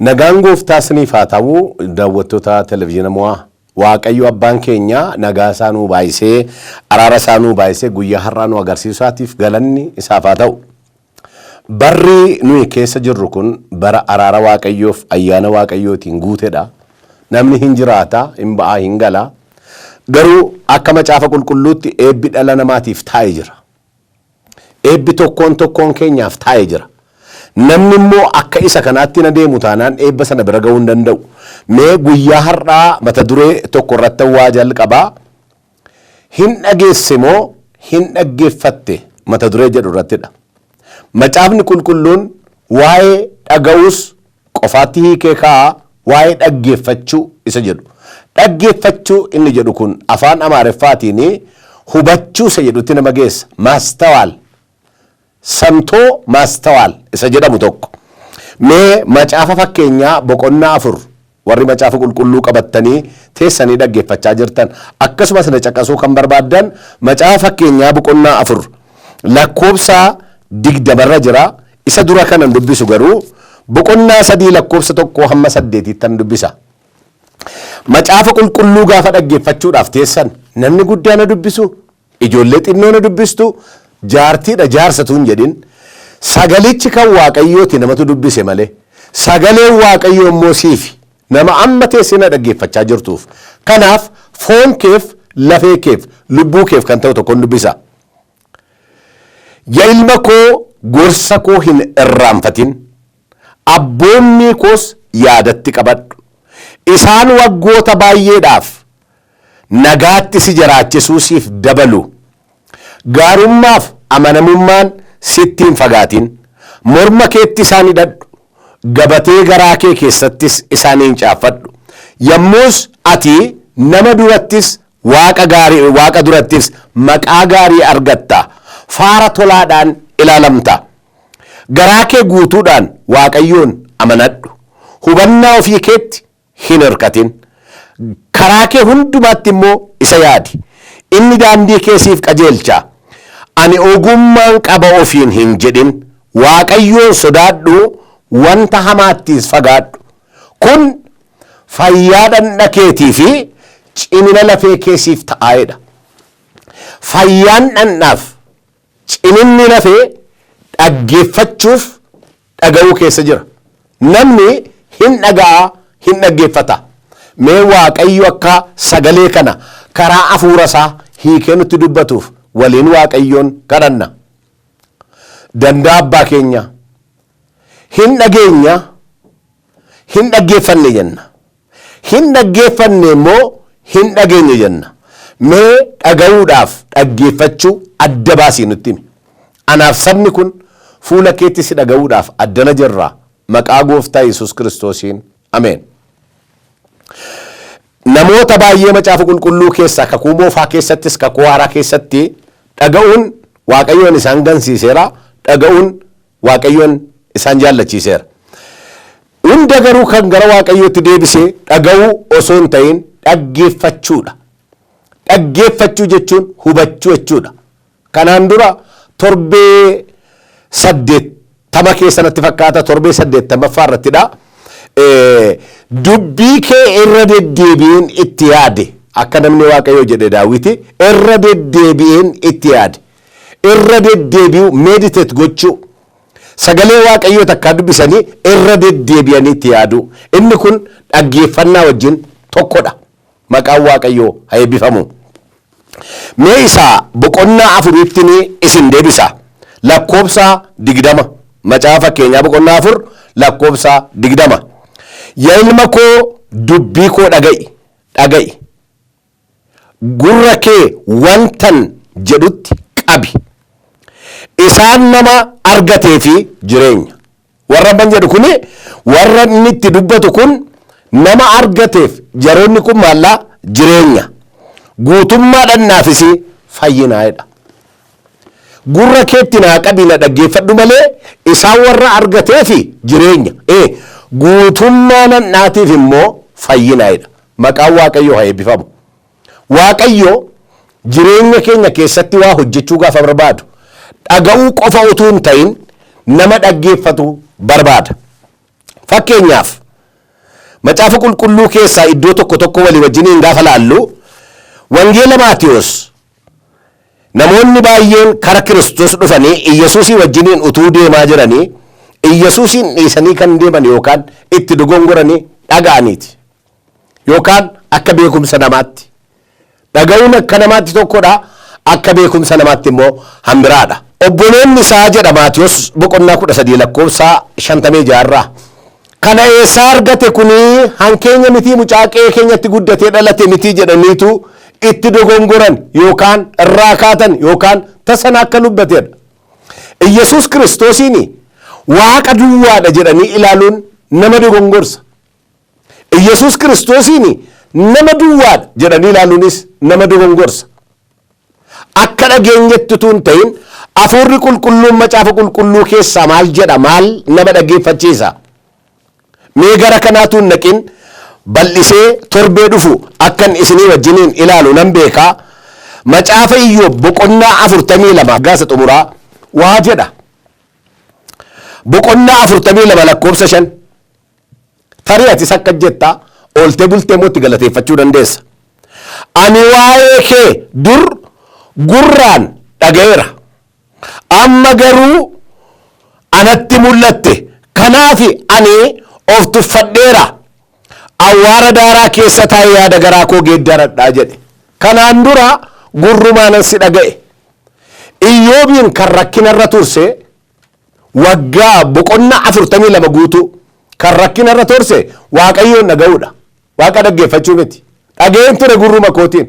Nagaan gooftaa isiniif haa ta'u daawwattoota televezyiina mo'aa Waaqayyo abbaan keenya nagaa isaa nuu baay'isee araara isaa nuu baay'isee guyyaa har'aa nu agarsiisuutiif galanni isaaf haa ta'u. Barri nuyi keessa jirru kun bara araara Waaqayyoof ayyaana Waaqayyootiin guuteedha. Namni hin jiraata, hin ba'aa, hin gala. Garuu akka macaafa qulqulluutti eebbi dhala namaatiif taa'ee jira. Eebbi tokkoon keenyaaf taa'ee jira. Namni immoo akka isa kanaatti na deemu taanaan eebba sana bira ga'uu hin danda'u. Mee guyyaa har'aa mata duree tokko irratti waa jalqabaa. Hin dhageesse moo hin dhaggeeffatte mata duree jedhu irrattidha. Macaafni qulqulluun waa'ee dhaga'uus qofaatti hiikee kaa'a waa'ee dhaggeeffachuu isa jedhu. Dhaggeeffachuu inni jedhu kun afaan Amaariffaatiin hubachuu isa jedhutti nama geessa. Maastawaal. Samtoo maastawaal isa jedhamu tokko. Mee macaafa fakkeenyaa boqonnaa 4 warri macaafa qulqulluu qabattanii teessanii dhaggeeffachaa jirtan akkasumas na caqasuu kan barbaaddan macaafa fakkeenyaa boqonnaa 4 lakkoobsa 20 jira. Isa dura kanan dubbisu garuu boqonnaa 3 lakkoobsa 1 hamma 8 tan dubbisa. Macaafa qulqulluu gaafa dhaggeeffachuudhaaf teessan namni guddaan na dubbisu, ijoollee xinnoo na dubbistu, jaartiidha jaarsatuun jedhin sagalichi kan Waaqayyooti namatu dubbise malee sagaleen Waaqayyoo immoo siifi nama amma teessina dhaggeeffachaa jirtuuf. Kanaaf foon keef lafee keef lubbuu keef kan ta'u tokkon dubbisa. Yaa ilma koo gorsa koo hin irraanfatin, abboommii koos yaadatti qabadhu. Isaan waggoota baay'eedhaaf nagaatti si jiraachisuusiif dabalu. Gaarummaaf amanamummaan sitti hin fagaatin. Morma keetti isaan hidhadhu. Gabatee garaa kee keessattis isaaniin caaffadhu. Yommus ati nama durattis waaqa durattis maqaa gaarii argatta. Faara tolaadhaan ilaalamta. Garaa kee guutuudhaan Waaqayyoon amanadhu. Hubannaa ofii keetti hin hirkatin. Karaa kee hundumaatti immoo isa yaadi. Inni daandii keesiif qajeelcha. Ani ogummaan qaba ofiin hin jedhin. Waaqayyoon sodaadhu, wanta hamaattis fagaadhu. Kun fayyaa dhagna keetii fi cimina lafee keesiif ta'aayedha. Fayyaan dhagnaaf ciminni lafee dhaggeeffachuuf dhaga'uu keessa jira. Namni hin dhaga'a, hin dhaggeeffata. Mee Waaqayyo akka sagalee kana karaa hafuura isaa hiikee nutti dubbatuuf waliin Waaqayyoon kadhanna. Danda'a abbaa keenya hin dhageenya, hin dhaggeeffanne jenna. Hin dhaggeeffanne immoo hin dhageenye jenna. Mee dhaga'uudhaaf dhaggeeffachuu adda baasii nutti himi. Anaaf sabni kun fuula keetti si dhaga'uudhaaf addana jirra. Maqaa gooftaa Yesuus Kiristoosiin ameen. Namoota baay'ee macaafa qulqulluu keessaa kakuu moofaa keessattis kakuu haaraa keessatti dhaga'uun Waaqayyoon isaan gansiiseera. Dhaga'uun Waaqayyoon isaan jaallachiiseera. Hunda garuu kan gara Waaqayyootti deebisee dhaga'uu osoo hin ta'in dhaggeeffachuudha. Dhaggeeffachuu jechuun hubachuu jechuudha. Kanaan dura torbee 80 keessatti fakkaata torbee 80 irrattidha. Dubbii kee irra deddeebi'een itti yaade akka namni Waaqayyoo jedhe Daawiti irra deddeebi'een itti yaade irra deddeebi'u meditate gochuu sagalee Waaqayyoo takkaa dubbisanii irra deddeebi'anii itti yaadu inni kun dhaggeeffannaa wajjin tokkodha. Maqaan Waaqayyoo haa eebbifamu. Mee isaa boqonnaa 4 isin deebisa. Lakkoobsa 20 macaafa fakkeenyaa boqonnaa 4 lakkoobsa 20. Yaa ilma koo dubbii koo dhaga'i, dhaga'i. Gurra kee wantan jedhutti qabi. Isaan nama argatee fi jireenya. Warra ban jedhu kuni warra inni itti dubbatu kun nama argateef jaroonni kun maallaa jireenya. Guutummaa dhannaafis fayyinaadha. Gurra keetti naa qabi na dhaggeeffadhu malee isaan warra argatee fi jireenya. Guutummaa dhannaatiif immoo fayyinaadha. Maqaan Waaqayyoo haa eebbifamu. Waaqayyo jireenya keenya keessatti waa hojjechuu gaafa barbaadu dhaga'uu qofa utuu hin ta'in nama dhaggeeffatu barbaada. Fakkeenyaaf macaafa qulqulluu keessaa iddoo tokko tokko walii wajjiniin gaafa laallu wangeela Maatiyos namoonni baay'een kara Kiristoos dhufanii Iyyesuusii wajjiniin utuu deemaa jiranii Iyyesuusin dhiisanii kan deeman yookaan itti dogongoranii dhaga'aniiti yookaan akka beekumsa namaatti dhaga'uun akka namaatti tokkodha akka beekumsa namaatti immoo hambiraadha. Obboloonni isaa jedha Maatiyos boqonnaa 13 lakkoofsa 56 kana eessaa argate kunii hankeenya mitii mucaaqee keenyatti guddatee dhalate mitii jedhaniitu itti dogongoran yookaan irraa kaatan yookaan tasan akka lubbateedha. Iyyesuus Kiristoosiin waaqa duwwaadha jedhanii ilaaluun nama dogongorsa. Iyyesuus Kiristoosiin nama duwwaadha jedhanii ilaaluunis nama dogongorsa. Akka dhageenyetti tun ta'in Hafuurri qulqulluun macaafa qulqulluu keessaa maal jedha maal nama dhaggeeffachiisa. Mee gara kanaatu hin naqin bal'isee torbee dhufu akkan isinii wajjiniin ilaalu nan beekaa. Macaafa Iyyoob boqonnaa 42 gaasa xumuraa waa jedha. Boqonnaa 42 lakkoofsa 5 tarii atis akka jetta ooltee bultee mootti galateeffachuu dandeessa. Ani waa'ee kee dur gurraan dhaga'eera. Amma garuu anatti mul'atte kanaafi ani of tuffadheera awwaara daaraa keessa taa'ee yaada garaa koo geeddaradhaa jedhe. Kanaan dura gurrumaanan si dhaga'e. Iyyoobiin kan rakkinarra turse waggaa boqonnaa 42 guutuu kan rakkinarra turse Waaqayyoon dhaga'uudha. Waaqa dhaggeeffachuu miti. Dhaga'een ture gurruma kootiin.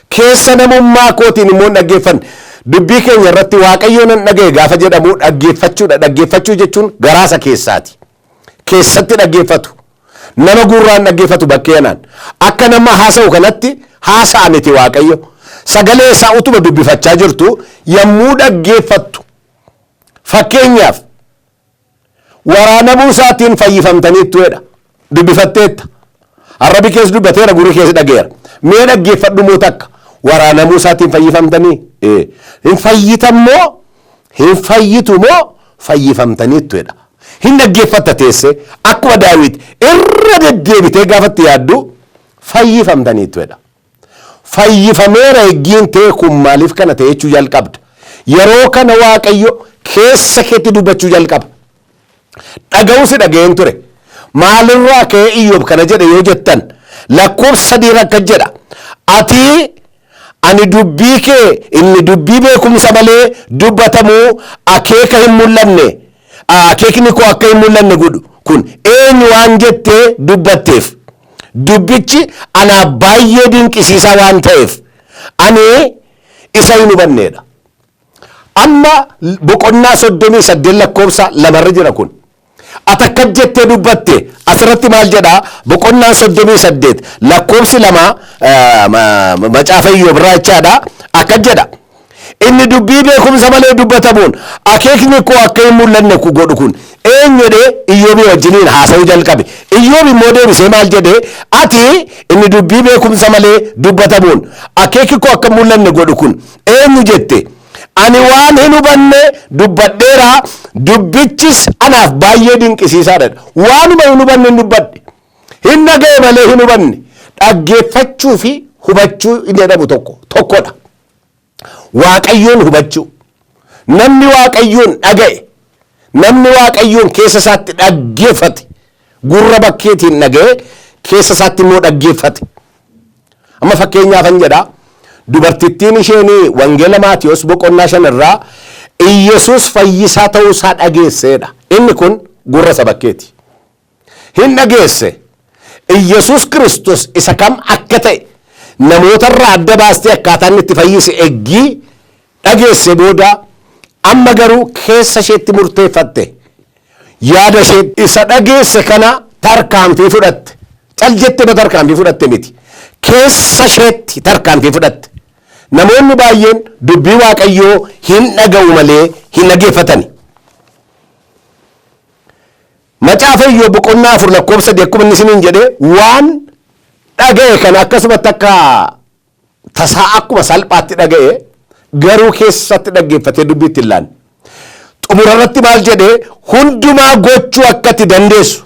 Keessa namummaa kootiin immoo dhaggeeffanne. Dubbii keenya irratti Waaqayyoon nan dhaga'e gaafa jedhamu dhaggeeffachuudha. Dhaggeeffachuu jechuun garaasa keessaati. Keessatti dhaggeeffatu. Nama gurraan dhaggeeffatu bakkeenaan. Akka nama haasa'u kanatti haasa'a miti Waaqayyo. Sagalee isaa utuma dubbifachaa jirtu yommuu dhaggeeffattu. Fakkeenyaaf waraanamuu isaatiin fayyifamtaniittu jedha. Dubbifatteetta. Arrabi keessa dubbateera gurri keessa dhaga'eera. Mee dhaggeeffadhu moo takka waraanamuu isaatiin fayyifamtanii hin fayyitammoo hin fayyitu moo fayyifamtaniittu jedha. Hin dhaggeeffatta teesse akkuma Daawit irra deddeebitee gaafatti yaaddu fayyifamtaniittu jedha. Fayyifameera eeggiin ta'e kun maaliif kana ta'e jechuu jalqabda. Yeroo kana Waaqayyo keessa keetti dubbachuu jalqaba. Dhaga'uu si dhaga'een ture. Maalirraa ka'ee Iyyoob kana jedhe yoo jettan lakkoofsa 3 akka jedha. Ati ani dubbii kee inni dubbii beekumsa malee dubbatamuu akeeka hin mul'anne akeekni koo akka hin mul'anne godhu kun eenyu waan jettee dubbatteef dubbichi anaaf baay'ee dinqisiisaa waan ta'eef ani isa hin hubanneedha. Amma boqonnaa 38 lakkoofsa 2 jira kun. Ati akka jettee dubbatte asirratti maal jedhaa boqonnaa 38 lakkoofsi 2 macaafa Iyyoob jechaadha akka jedha. Inni dubbii beekumsa malee dubbatamuun akeekni koo akka hin mul'anne godhu kun eenyudhee Iyyoobii wajjiniin haasa'uu jalqabe. Iyyoob immoo deebisee maal jedhee ati inni dubbii beekumsa malee dubbatamuun akeekni koo akka hin mul'anne godhu kun eenyu jette. Ani waan hin hubanne dubbadheera dubbichis anaaf baay'ee dinqisiisaadha. Waanuma hin hubanne hin dubbadhe. Hin dhaga'e malee hin hubanne. Dhaggeeffachuu fi hubachuu hin jedhamu tokkodha. Waaqayyoon hubachuu. Namni Waaqayyoon dhaga'e. Namni Waaqayyoon keessa isaatti dhaggeeffate. Gurra bakkeetiin dhaga'e keessa isaatti immoo dhaggeeffate. Amma fakkeenyaafan jedhaa. Dubartittiin isheenii wangeela Maatiyos boqonnaa 5 irraa Iyyesuus fayyisaa ta'uu isaa dhageesseedha. Inni kun gurra isa bakkeeti. Hin dhageesse. Iyyesuus Kiristoos isa kam akka ta'e namoota irraa adda baastee akkaataa inni itti fayyise eeggii dhageesse booda amma garuu keessa isheetti murteeffatte. Yaada ishee isa dhageesse kana tarkaanfii fudhatte. Cal jettee tarkaanfii fudhatte miti. Keessa isheetti tarkaanfii fudhatte. Namoonni baay'een dubbii Waaqayyoo hin dhaga'u malee hin dhaggeeffatani. Macaafa Iyyoob boqonnaa 4 lakkoofsa 3 akkuma inni isiniin jedhee waan dhaga'e kana akkasumatti akka tasaa akkuma salphaatti dhaga'e garuu keessatti dhaggeeffatee dubbiitti hin laanne. Xumurarratti maal jedhee hundumaa gochuu akka ati dandeessu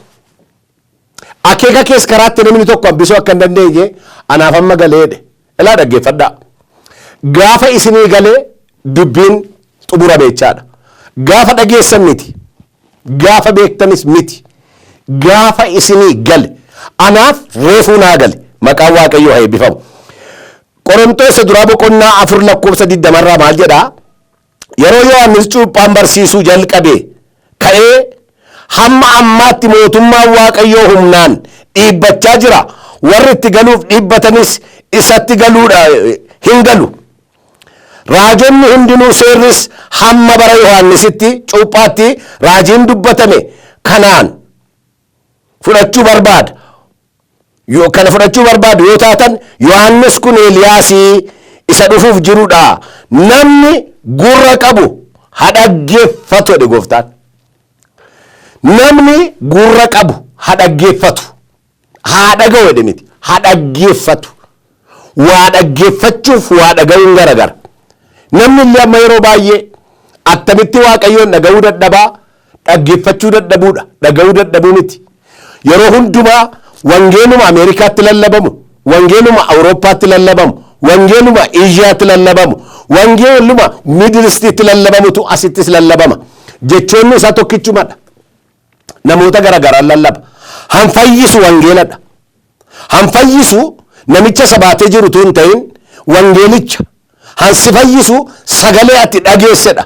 akeeka kees karaatti namni tokko hambisuu akka hin dandeenye anaaf amma galeedhe ilaa dhaggeeffadhaa. Gaafa isinii galee dubbiin xumurame jechaadha. Gaafa dhageessan miti, gaafa beektanis miti, gaafa isinii gale anaaf reefuu naa gale maqaan Waaqayyoo haa eebbifamu. Qorontos duraa boqonnaa 4:20 maal jedhaa? Yeroo Yohaannis cuuphaan barsiisuu jalqabe ka'ee hamma ammaatti mootummaan Waaqayyoo humnaan dhiibbachaa jira. Warri itti galuuf dhiibbatanis isatti galuudha hin galu. Raajonni hundinuu seerris hamma bara Yohaannisitti cuuphaatti raajiin dubbatame kanaan fudhachuu barbaada. Kana fudhachuu barbaadu yoo taatan Yohaannis kun Eeliyaasii isa dhufuuf jirudha. Namni gurra qabu haa dhaggeeffatu jedhe Gooftaan. Namni gurra qabu haa dhaggeeffatu. Haa dhaga'u jedhe miti. Haa dhaggeeffatu. Waa dhaggeeffachuuf waa dhaga'uun garagara. Namni illee amma yeroo baay'ee attamitti Waaqayyoon dhaga'uu dadhabaa, dhaggeeffachuu dadhabuudha. Dhaga'uu dadhabuu miti. Yeroo hundumaa wangeeluma Ameerikaatti lallabamu, wangeeluma Awurooppaatti lallabamu, wangeeluma Eeshiyaatti lallabamu, wangeeluma Miidilistiitti lallabamutu asittis lallabama. Jechoonni isaa tokkichumadha. Namoota garaagaraan lallaba. Hanfayyisu wangeeladha. Hanfayyisu namicha sabaatee jirutu hin ta'in wangeelicha. Hansi fayyisu sagalee ati dhageessedha.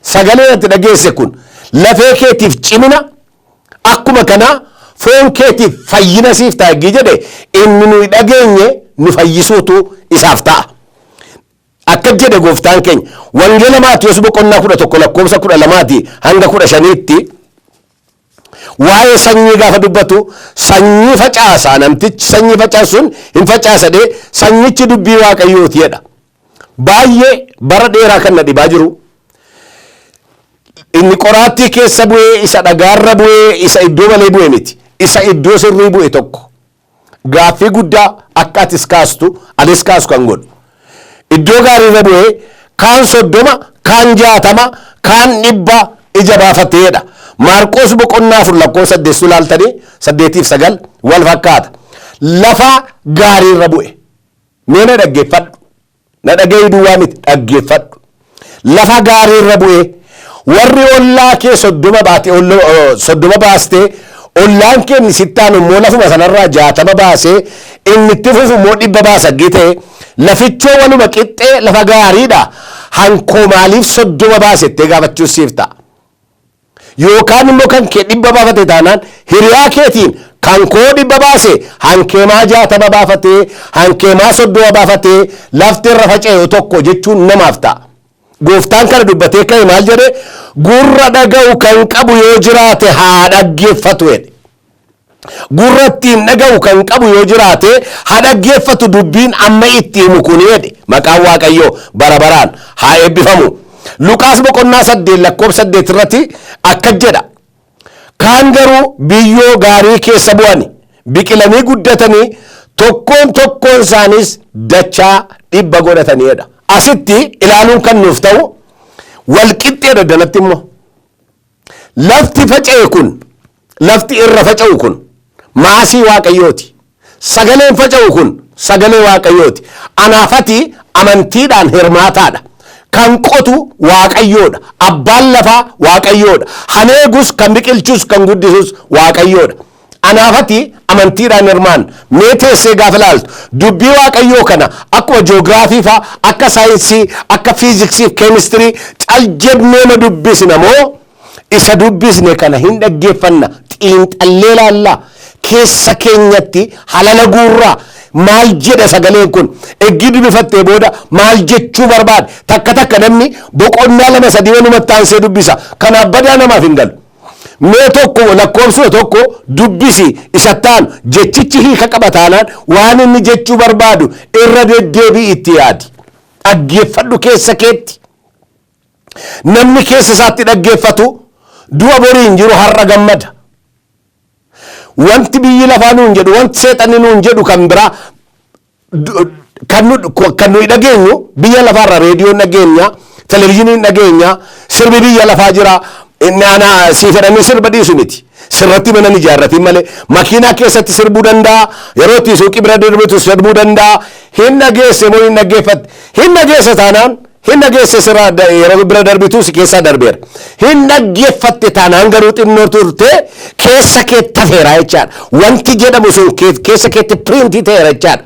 Sagalee ati dhageesse kun lafee keetiif cimina akkuma kanaa foon keetiif fayyina siif ta'a jedhe inni nuyi dhageenye nu fayyisuutu isaaf ta'a. Akka jedhe Gooftaan keenya wangeela Maatiyos boqonnaa 11:12 hanga 15tti waa'ee sanyii gaafa dubbatu sanyii facaasaa namtichi sanyii facaasuun hin facaasadee sanyichi dubbii Waaqayyooti jedha. Baay'ee bara dheeraa kan na dhibaa jiru inni qoraattii keessa bu'ee isa dhagaarra bu'ee isa iddoo malee bu'e miti. Isa iddoo sirrii bu'e tokko gaaffii guddaa akka atis kaastu anis kaasu kan godhu iddoo gaariirra bu'ee kaan 30 kaan 60 kaan 100 ija baafateedha. Maarqos boqonnaa 4:8 ilaaltanii 8-9 wal fakkaata. Lafa gaariirra bu'e. Mee na dhaggeeffadhu. Na dhaga'ii duwwaa miti dhaggeeffadhu. Lafa gaariirra bu'e warri ollaa kee 30 baastee ollaan keenni sittaan immoo lafuma sanarraa 60 baasee inni itti fufu immoo 100 baasa gite lafichoo waluma qixxee lafa gaariidha. Hankoo maaliif 30 baasettee gaafachuus siif ta'a. Yookaan immoo kan kee 100 baafate taanaan hiriyaa keetiin kan koo 100 baase hankeemaa 60 baafatee hankeemaa 30 baafatee lafti irra faca'e tokko jechuun namaaf ta'a. Gooftaan kana dubbatee ka'e maal jedhe gurra dhaga'u kan qabu yoo jiraate haa dhaggeeffatu jedhe. Gurra ittiin dhaga'u kan qabu yoo jiraate haa dhaggeeffatu dubbiin amma itti himu kun jedhe. Maqaan Waaqayyoo bara baraan haa eebbifamu. Luqaas boqonnaa 8:8 irratti akka jedha. Kaan garuu biyyoo gaarii keessa bu'ani biqilanii guddatanii tokkoon isaaniis dachaa 100 godhataniidha. Asitti ilaaluun kan nuuf ta'u walqixxeedha danatti immoo. Lafti faca'e kun lafti irra faca'u kun maasii Waaqayyooti. Sagaleen faca'u kun sagalee Waaqayyooti. Anaafati amantiidhaan hirmaataadha. Kan qotu Waaqayyoodha. Abbaan lafaa Waaqayyoodha. Haneegus kan biqilchus kan guddisus Waaqayyoodha. Anaafati amantiidhaan hirmaan mee teessee gaafa ilaaltu dubbii Waaqayyoo kana akkuma ji'oogiraafii faa akka saayinsii akka fiiziksii keemistirii caljabnee dubbisna moo isa dubbisne kana hin dhaggeeffanna xiinxallee laallaa keessa keenyatti halala guurraa. Maal jedha sagaleen kun eggii dubbifattee booda maal jechuu barbaade takka namni boqonnaa 2-3 walumatti aansee dubbisa kanaaf badaa namaaf hin galu. Mee tokko lakkoofsa tokko dubbisi isattaan jechichi hiika qaba taanaan waan inni jechuu barbaadu irra deddeebii itti yaadi. Dhaggeeffadhu keessa keetti. Namni keessa isaatti dhaggeeffatu du'a boriin jiru har'a gammada. Wanti biyyi lafaa nuun jedhu wanti seexanni nuun jedhu kan biraa kan nuyi dhageenyu biyya lafaarra reediyoon dhageenya televizyiiniin dhageenya sirbi biyya lafaa jira inni ana siifadhanii sirba dhiisu miti. Sirratti mana ijaarratiin malee makiinaa keessatti sirbuu danda'a, yeroo itti suuqii bira darbitu sirbuu danda'a. Hin dhageesse moo hin dhaggeeffatte? Hin dhageesse taanaan hin dhageesse sirraa yeroo bira darbitu si keessaa darbeera. Hin dhaggeeffatte taanaan garuu xinnoo turte keessa keetti tafeera jechaadha. Wanti jedhamu sun keessa keetti piriintii ta'eera jechaadha.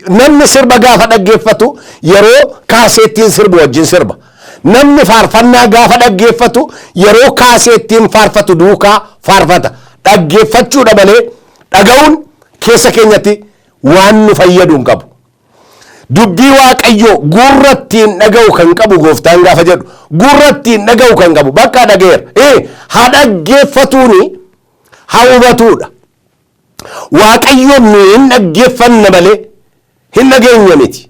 Namni sirba gaafa dhaggeeffatu yeroo kaaseettiin sirbu wajjin sirba. Namni faarfannaa gaafa dhaggeeffatu yeroo kaaseettiin faarfatu duukaa faarfata. Dhaggeeffachuudha malee dhaga'uun keessa keenyatti waan nu fayyadu hin qabu. Dubbii Waaqayyoo gurrattiin dhaga'u kan qabu gooftaan gaafa jedhu gurrattiin dhaga'u kan qabu bakka dhaga'eera. Haa dhaggeeffatuuni haa hubatuudha. Waaqayyoon nu hin dhaggeeffanne malee hin dhageenya miti.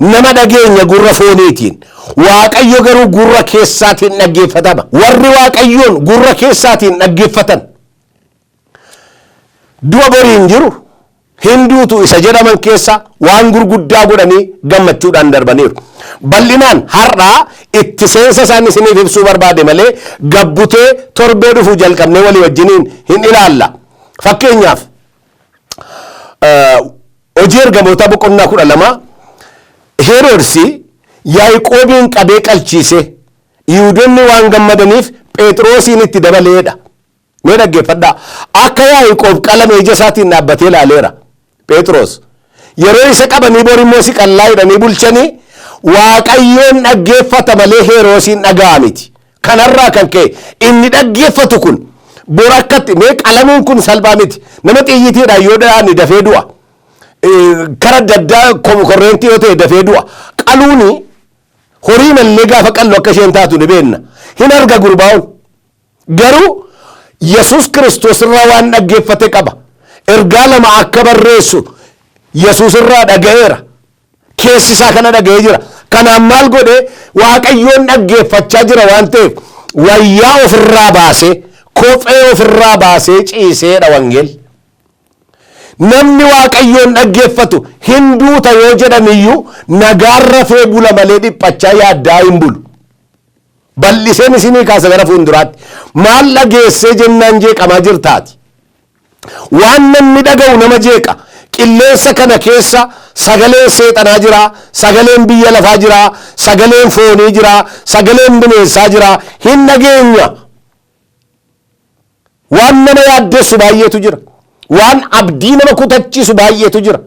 Nama dhageenya gurra fooniitiin. Waaqayyo garuu gurra keessaatiin dhaggeeffatama. Warri Waaqayyoon gurra keessaatiin dhaggeeffatan du'a boriin jiru hinduutu isa jedhaman keessa waan gurguddaa godhanii gammachuudhaan darbaniiru. Bal'inaan har'aa itti seensa isaanii isiniif ibsuu barbaade malee gabbutee torbee dhufuu jalqabnee walii wajjiniin hin ilaalla. Fakkeenyaaf hojii ergamoota boqonnaa 12 Heroodsi Yaaqoobiin qabee qalchiise Yihuudoonni waan gammadaniif Phexroosiin itti dabaleedha. Mee dhaggeeffadhaa. Akka Yaaqoob qalama ija isaatiin dhaabbatee ilaaleera. Phexros yeroo isa qabanii borimmoo si qallaa hidhanii bulchanii Waaqayyoon dhaggeeffata malee Heroosiin dhaga'a miti. Kanarraa kan ka'e inni dhaggeeffatu kun borakkatti mee qalamiin kun salphaa miti. Nama xiyyiitiidhaan yoo dha'ani dafee du'a. Kara daddaa korreentii yoo ta'e dafee du'a. Qaluuni horii mallee gaafa qallu akka isheen taatu ni beenna. Hin arga gurbaa'uun. Garuu Yesuus Kiristoos irraa waan dhaggeeffate qaba. Ergaa lama akka barreessu Yesuus irraa dhaga'eera. Keessi isaa kana dhaga'ee jira. Kanaan maal godhe Waaqayyoon dhaggeeffachaa jira waan ta'eef wayyaa ofirraa baasee kophee ofirraa baasee ciiseedha wangeelli. Namni Waaqayyoon dhaggeeffatu hinduuta yoo jedhamiyyuu nagaarra fee bula malee dhiphachaa yaaddaa hin bulu. Bal'iseen isinii kaasa gara fuulduraatti maal dhageessee jennaan jeeqamaa jirtaati. Waan namni dhaga'u nama jeeqa. Qilleensa kana keessa sagaleen seexanaa jira, sagaleen biyya lafaa jira, sagaleen foonii jira, sagaleen bineensaa jira. Hin dhageenya. Waan nama yaaddeessu baay'eetu jira. Waan abdii nama kutachiisu baay'eetu jira.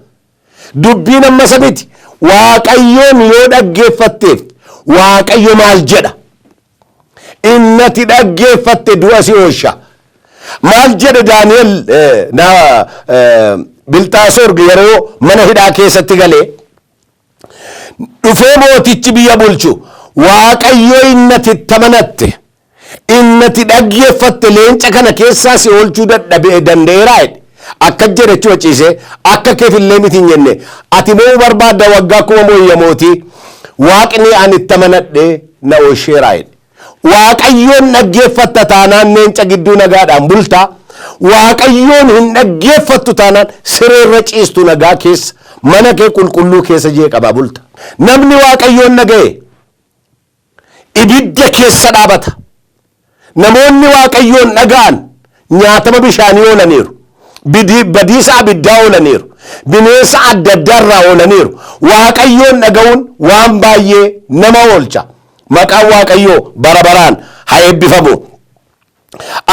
Dubbiin amma sabiti Waaqayyoon yoo dhaggeeffatteef Waaqayyo maal jedha? Innati dhaggeeffatte du'a si oolcha. Maal jedhe Daani'el Bilxaasoor yeroo mana hidhaa keessatti galee dhufee mootichi biyya bulchu Waaqayyo innati tamanatte innati dhaggeeffatte leenca kana keessaa si oolchuu danda'eeraa jedhe. Akka jedhechuu waciise akka keefillee miti hin jenne ati moo barbaadda waggaa kuma mooyya mootii Waaqni ani itti amanadhee na oolcheeraa jedhe. Waaqayyoon dhaggeeffatta taanaan leenca gidduu nagaadhaan bultaa. Waaqayyoon hin dhaggeeffattu taanaan sireerra ciistu nagaa keessa mana kee qulqulluu keessa jeeqabaa bulta. Namni Waaqayyoon dhaga'e ibidda keessa dhaabata. Namoonni Waaqayyoon dhaga'an nyaatama bishaanii oolaniiru. Badiisa abiddaa oolaniiru. Bineensa adda addaarraa oolaniiru. Waaqayyoon dhaga'uun waan baay'ee nama oolcha. Maqaan Waaqayyoo bara baraan haa eebbifamu.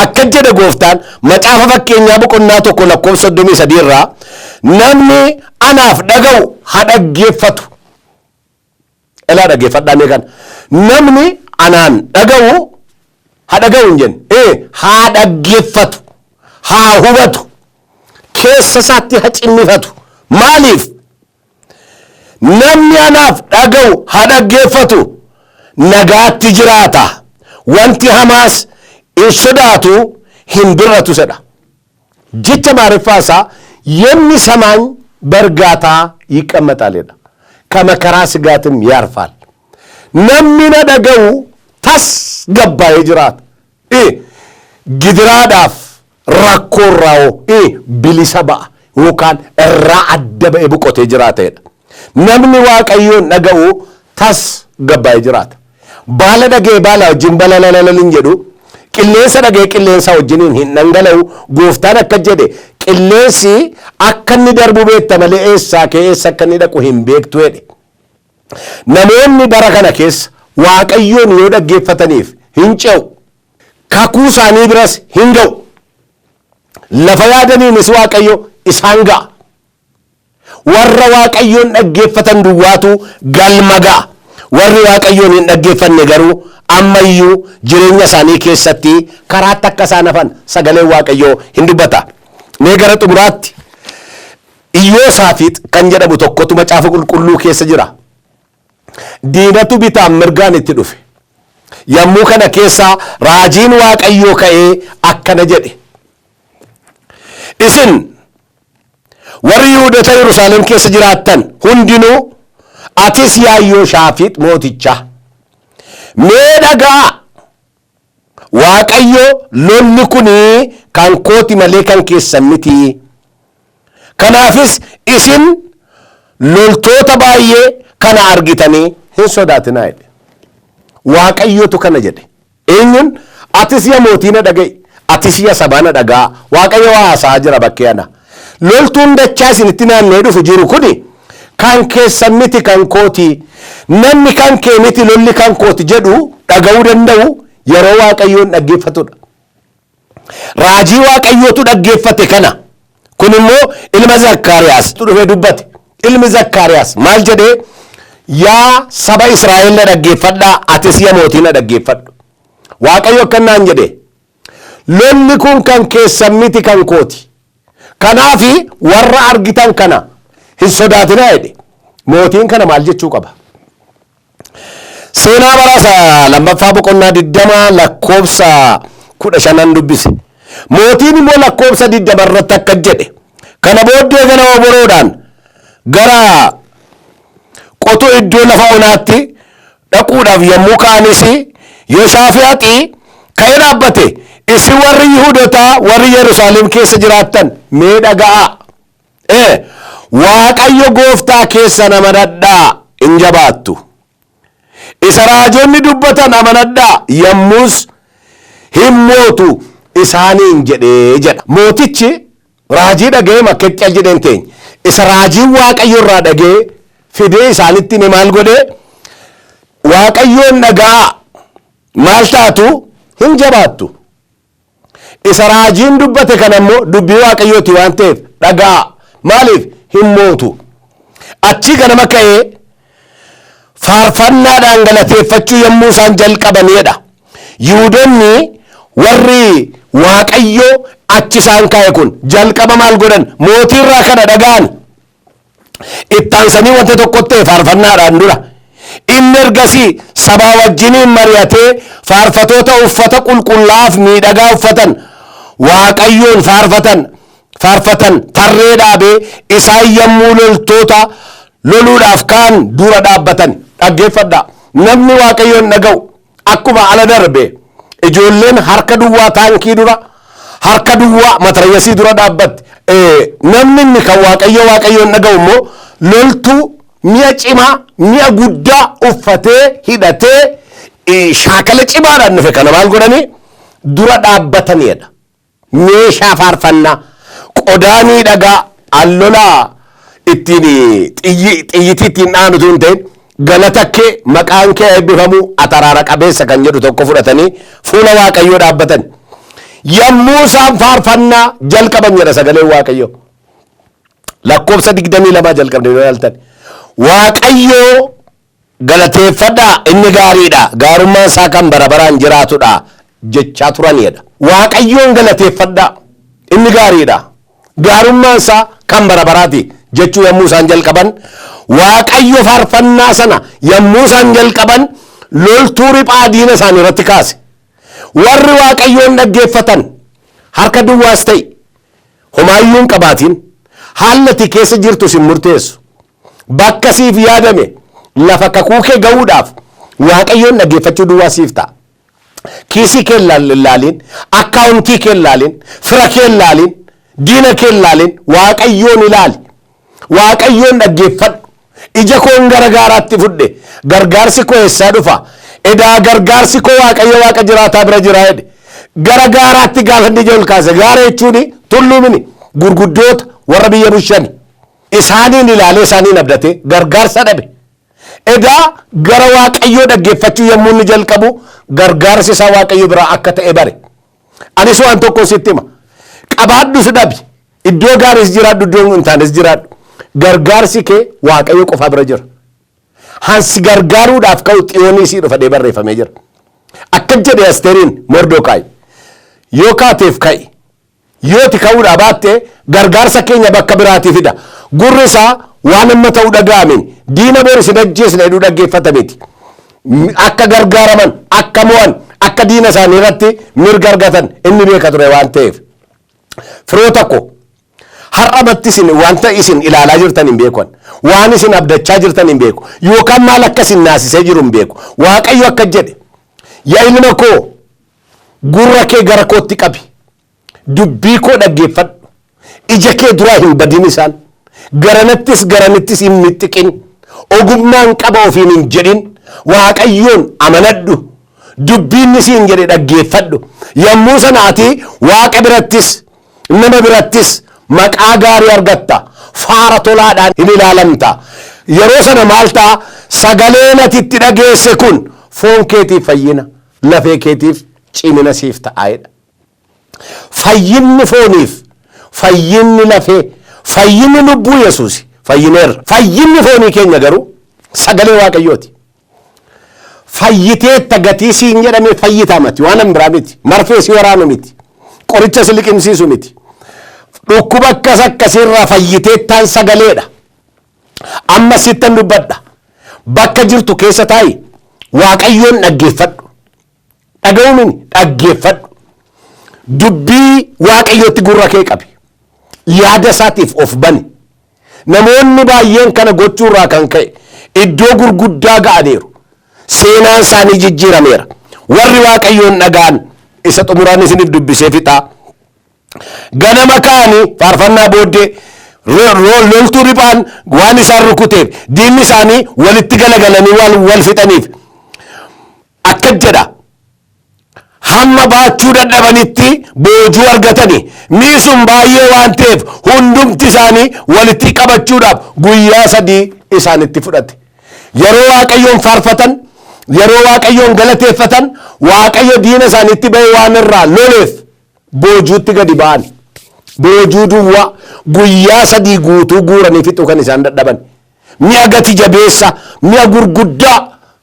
Akka jedhe gooftaan macaafa fakkeenyaa boqonnaa 1:33 irraa namni anaaf dhaga'u haa dhaggeeffatu. Elaa dhaggeeffadhaa mee kana. Namni anaan dhaga'u haa dhaga'u hin jenne. Haa dhaggeeffatu. Haa hubatu. Keessa isaatti haa cimmifatu. Maaliif? Namni anaaf dhaga'u haa dhaggeeffatu. Nagaatti jiraata. Wanti hamaas in sodaatu hin birratu sedha. Jecha maariffaasaa የሚሰማኝ በእርጋታ ይቀመጣልና ከመከራ ስጋትም ያርፋል። namni na dhaga'u tasgabbaa'ee jiraata. Gidiraadhaaf rakkoorraa bilisa ba'a yookaan irraa adda ba'ee boqotee jiraatedha. Namni Waaqayyoon dhaga'u tasgabbaa'ee jiraata. Baala dhagee baala wajjin balalalaliin jedhu qilleensa dhagee qilleensa wajjiniin hin dhangala'u. Gooftaan akka jedhe qilleensi akka inni darbu beekta malee eessaa ka'ee eessa akka inni dhaqu hin beektu jedhe. Namoonni bara kana keessa Waaqayyoon yoo dhaggeeffataniif hin ce'u. Kakuu isaanii biras hin ga'u. Lafa yaadaniinis Waaqayyo isaan ga'a. Warra Waaqayyoon dhaggeeffatan duwwaatu galma ga'a. Warri Waaqayyoon hin dhaggeeffanne garuu ammayyuu jireenya isaanii keessatti karaatti akka isaan hafan sagaleen Waaqayyoo hin dubbata. Mee gara xumuraatti Iyyoosaafix kan jedhamu tokkotu macaafa qulqulluu keessa jira. Diinatu bitaan mirgaan itti dhufe. Yommuu kana keessa raajiin Waaqayyoo ka'ee akkana jedhe. Isin warri Yihuudoota Yerusaalem keessa jiraattan hundinuu atis yaa Iyyoosaafix mooticha mee dhaga'a. Waaqayyo lolli kuni kan kooti malee kan keessan miti. Kanaafis isin loltoota baay'ee kana argitanii hin sodaatinaa jedhe. Waaqayyotu kana jedhe. Eenyuun atis yaa mootii na dhaga'i, atis yaa sabaa na dhaga'a. Waaqayyo haasaa jira bakkee ana. Loltuun dachaa isinitti naannee dhufu jiru kuni kan keessan miti kan kooti. Namni kan kee miti lolli kan kooti jedhu dhaga'uu danda'u yeroo Waaqayyoon dhaggeeffatudha. Raajii Waaqayyootu dhaggeeffate kana. Kun immoo ilma Zakkaariyaas dhufee dubbate. Ilmi Zakkaariyaas maal jedhee? Yaa saba Israa'el na dhaggeeffadhaa, atis yaa mootii na dhaggeeffadhu. Waaqayyo akkanaan jedhe lolli kun kan keessan miti kan kooti. Kanaafi warra argitan kana hin sodaatinaa jedhe. Mootiin kana maal jechuu qaba? Seenaa baraasa lammaffaa boqonnaa 20 lakkoofsa 15 dubbise. Mootiin immoo lakkoofsa 20 irratti akka jedhe. Kana booddee gana oboroodhaan gara qotuu iddoo lafa onaatti dhaquudhaaf yommuu ka'anis Yoosaafiixi ka'ee dhaabbate. Isin warri Yihuudootaa warri Yerusaalem keessa jiraattan mee dhaga'a. Waaqayyo gooftaa keessan amanadhaa hin jabaattu. Isa raajonni dubbatan amanadhaa yommus hin mootu isaaniin jedhee jedha. Mootichi raajii dhaga'ee makkeetti jedheen teenya. Isa raajiin Waaqayyo irraa dhaga'ee fidee isaanitti ni maal godhee? Waaqayyoon dhaga'a. Maal taatu? Hin jabaattu. Isa raajiin dubbate kana immoo dubbii Waaqayyooti waan ta'eef dhaga'a. Maaliif? Hin mootu. Achi ganama ka'ee faarfannaadhaan galateeffachuu yommuu isaan jalqabanidha. Yihuudoonni warri Waaqayyo achi isaan kaa'e kun jalqaba maal godhan? Mootii irraa kana dhaga'an. Ittaansanii wanta tokko ta'e faarfannaadhaan dura. Inni ergasii sabaa wajjiniin mari'atee faarfatoota uffata qulqullaa'aaf miidhagaa uffatan Waaqayyoon faarfatan tarree dhaabee isaan yommuu loltoota loluudhaaf kaan dura dhaabbatan. Dhaggeeffadhaa. Namni Waaqayyoon dhaga'u akkuma ala darbe ijoolleen harka duwwaa taankii dura harka duwwaa matarayasii dura dhaabbatti. Namni inni kan Waaqayyoon dhaga'u immoo loltuu mi'a cimaa mi'a guddaa uffatee hidhatee shaakala cimaadhaan dhufe kana maal godhanii dura dhaabbatanidha. Meeshaa faarfannaa qodaanii dhagaa allolaa ittiin xiyyitii ittiin dhaanutu hin ta'in galata kee maqaan kee eebbifamu ataraara qabeessa kan jedhu tokko fudhatanii fuula Waaqayyoo dhaabbatan. Yommuu isaan faarfannaa jalqaban jedha sagaleen Waaqayyoo. Lakkoofsa 22 jalqabne yoo ilaaltan. Waaqayyoo galateeffadhaa inni gaariidha. Gaarummaan isaa kan bara baraan jiraatudha jechaa turanidha. Waaqayyoon galateeffadhaa inni gaariidha. Gaarummaan isaa kan bara baraati jechuu yommuu isaan jalqaban. Waaqayyo faarfannaa sana yommuu isaan jalqaban loltuu riphaa diina isaanii irratti kaase. Warri Waaqayyoon dhaggeeffatan harka duwwaas ta'e homaayyuun qabaatiin haalati keessa jirtu sin murteessu. Bakka siif yaadame lafa kakuu kee ga'uudhaaf Waaqayyoon dhaggeeffachuu duwwaa siif ta'a. Kiisii kee ilaalin, akkaawuntii kee ilaalin, fira kee ilaalin, diina kee ilaalin, Waaqayyoon ilaali. Waaqayyoon dhaggeeffadhu. Ija koon gara gaaraatti fudhe gargaarsi koo eessaa dhufa? Edaa gargaarsi koo Waaqayyo Waaqa jiraataa bira jira jedhe. gara gaaraatti gaafa inni ijoo ol kaase gaara jechuun tulluumini gurguddoota warra biyya bushan isaaniin ilaalee isaaniin abdate gargaarsa dhabe. Edaa gara waaqayyoo dhaggeeffachuu yommuu inni jalqabu gargaarsi isaa waaqayyo biraa akka ta'e bare. Anis waan tokko sitti hima. Qabaadhus dhabi. Iddoo gaariis jiraadhu iddoo hin taanes jiraadhu. Gargaarsi kee waaqayyo qofa bira jira. Hansi gargaaruudhaaf ka'u xiyoonii sii dhufadhee barreeffamee jira. Akka jedhe Asteeriin Mordokaayi yoo kaateef ka'i yooti ka'uudhaa baattee gargaarsa keenya bakka biraatii fida. Gurri isaa waan amma ta'u dhaga'amin diina boris hin ajjeesne jedhu dhaggeeffatameeti. Akka gargaaraman akka mo'an akka diina isaanii irratti mirga argatan inni beeka ture waan ta'eef. Firoota koo har'amatti isin wanta isin ilaalaa jirtan hin beekan. Waan isin abdachaa jirtan hin beeku. Yookaan maal akka isin naasisee jiru hin beeku. Waaqayyo akka jedhe yaa ilma koo gurra kee gara kootti qabi. Dubbii koo dhaggeeffadhu. Ija kee duraa hin badin isaan. Garanattis hin mixxiqin. Ogummaan qaba ofiin hin jedhin. Waaqayyoon amanadhu. Dubbiin siin jedhe dhaggeeffadhu. Yommuu sanaati waaqa birattis nama birattis maqaa gaarii argatta. Faara tolaadhaan hin ilaalamta. Yeroo sana maal ta'a? Sagaleen ati itti dhageesse kun foon keetiif fayyina, lafee keetiif cimina siif ta'aayedha. Fayyinni fooniif, fayyinni lafee, fayyinni lubbuu Yesuus fayyineerra. Fayyinni foonii keenya garuu sagalee waaqayyooti. Fayyiteetta gatii siin jedhamee fayyitaa miti waan biraa miti. Marfee si waraanu miti. Qoricha si liqimsiisu miti. Dhukkuba akkasirraa fayyiteettaan sagaleedha. Amma sittan dubbadha. Bakka jirtu keessa taa'i waaqayyoon dhaggeeffadhu. Dhaga'uun dhaggeeffadhu. Dubbii waaqayyootti gurra kee qabi. Yaada isaatiif of bani. Namoonni baay'een kana gochuurraa kan ka'e iddoo gurguddaa ga'aniiru. Seenaan isaanii jijjiirameera. Warri waaqayyoon dhaga'an isa xumuraan isiniif dubbisee fixaa. Ganama ka'anii faarfannaa booddee loltuu riphaan waan isaan rukuteef diinni isaanii walitti galagalanii wal fixaniif akka jedha hamma baachuu dadhabanitti boojuu argatanii miisuun baay'ee waan ta'eef hundumti isaanii walitti qabachuudhaaf guyyaa 3 isaanitti fudhate. Yeroo waaqayyoon faarfatan yeroo waaqayyoon galateeffatan waaqayyo diina isaaniitti ba'e waan irraa loleef boojuutti gadi ba'an. Boojuu duwwaa guyyaa 3 guutuu guuranii fixuu kan isaan dadhaban. Mi'a gati jabeessa, mi'a gurguddaa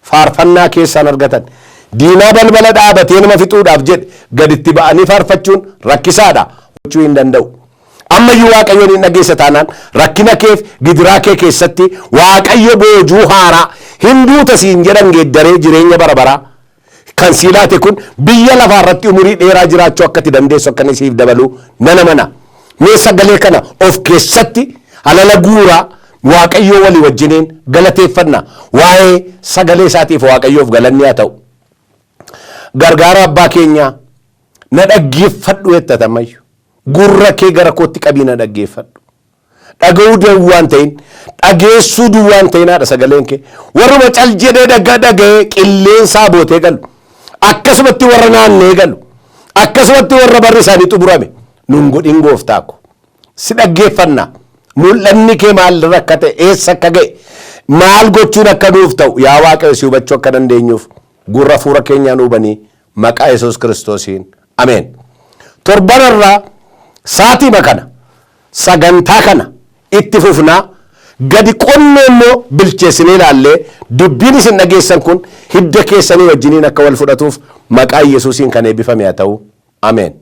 faarfannaa keessaan argatan. Diinaa balbala dhaabatee nama fixuudhaaf jedhe gaditti ba'anii faarfachuun rakkisaadha. Gochuu hin danda'u. Ammayyuu waaqayyoon hin dhageessa taanaan rakkina keef gidiraa kee keessatti waaqayyo boojuu haaraa hinduuta siin jedhan geeddaree jireenya bara baraa. Kan siilaate kun biyya lafaa irratti umurii dheeraa jiraachuu akka itti dandeessu akka isiif dabaluu nana mana. Mee sagalee kana of keessatti halala guuraa waaqayyoo walii wajjiniin galateeffanna. Waa'ee sagalee isaatiif waaqayyoof galanni haa ta'u. Gargaara abbaa keenyaa na dhaggeeffadhu jettatamayyu. Gurra kee gara kootti qabii na dhaggeeffadhu. Dhaga'uu duwwaan ta'in dhageessuu duwwaan ta'inaadha sagaleen kee. Warruma cal jedhee dhaga'ee qilleensaa bootee galu. Akkasumatti warra naannee galu. Akkasumatti warra barri isaanii xumurame. Nun godhin gooftaa ko. Si dhaggeeffanna. Mul'anni kee maal akka ta'e eessa akka ga'e maal gochuun akka nuuf ta'u yaa Waaqayyo si hubachuu akka dandeenyuuf gurra fuura keenyaa nu hubanii maqaa Yesuus Kiristoosiin ameen. Torbanarraa saatii kana sagantaa kana itti fufnaa gadi qonnoo immoo bilcheessinee ilaallee dubbiin isin dhageessan kun hidda keessanii wajjiniin akka wal fudhatuuf maqaa Yesuusiin kan eebbifame haa ta'u ameen.